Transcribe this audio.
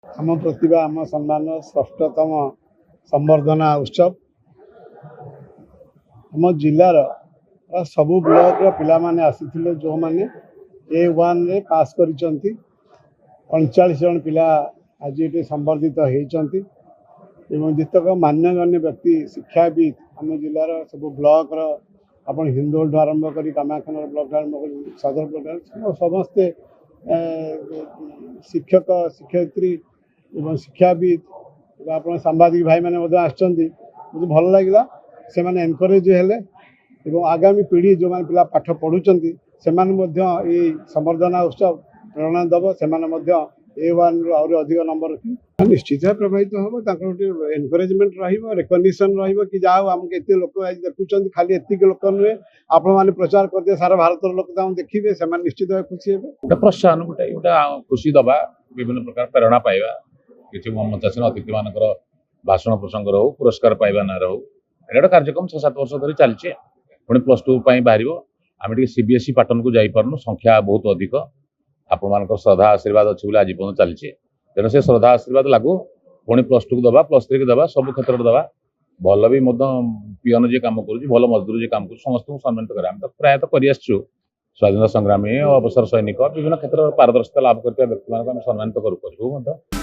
आम प्रतिभा आम सम्मान षष्ठतम संवर्धना उत्सव आम जिलार सबु ब्लॉक पिला माने आसीथिले जो माने A1 रे पास करिसंती 39 जन पिला आज ये संवर्धित होती एवं जितक मान्यगण्य व्यक्ति शिक्षाविद आम जिलार सब ब्लॉक अपन हिंदोल आरंभ कर कामाख्या ब्लॉक आरंभ कर सदर ब्लॉक समस्ते शिक्षक शिक्षयित्री एवं शिक्षाविद आप सांबादिक भाई मैंने मुझे भल लगे से एनकरेज हेले एवं आगामी पीढ़ी जो मैंने पिला पाठ पढ़ुंट से संवर्धना उत्सव प्रेरणा दब से A1 रु अधिक नंबर रखी निश्चित प्रभावित हम एनकरेजमेंट रेकग्निशन कि जाओ आमको एत लोक आज देखुं खाली एतिक लोक नुहे आप मैंने प्रचार करते सारा भारत लोक देखिए से निश्चित भाव खुशी हे प्रोत्साहन गोटे गोटे खुशी दबा विभिन्न प्रकार प्रेरणा पाइबा किसी मंचासीन अतिथि मान भाषण प्रसंग रो पुरस्कार पाइबा ना रो गोटे कार्यक्रम 6-7 वर्ष धरी चलছে पुणी +2 बाहर आम CBSE पैटर्न को जापरनु संख्या बहुत अधिक आप श्रद्धा आशीर्वाद अच्छे बोले आज पर्यटन चलছে तेणु से श्रद्धा आशीर्वाद लागू पुणी +2 को दबा +3 को दबा सब क्षेत्र में दबा भल भी पियन जी कम कर भल मजदूर जी कम कर समस्त सम्मानित करें आम तो प्रायतः कर स्वाधीनता संग्रामी अवसर सैनिक विभिन्न क्षेत्र में पारदर्शिता लाभ करता व्यक्ति सम्मानित करूँ।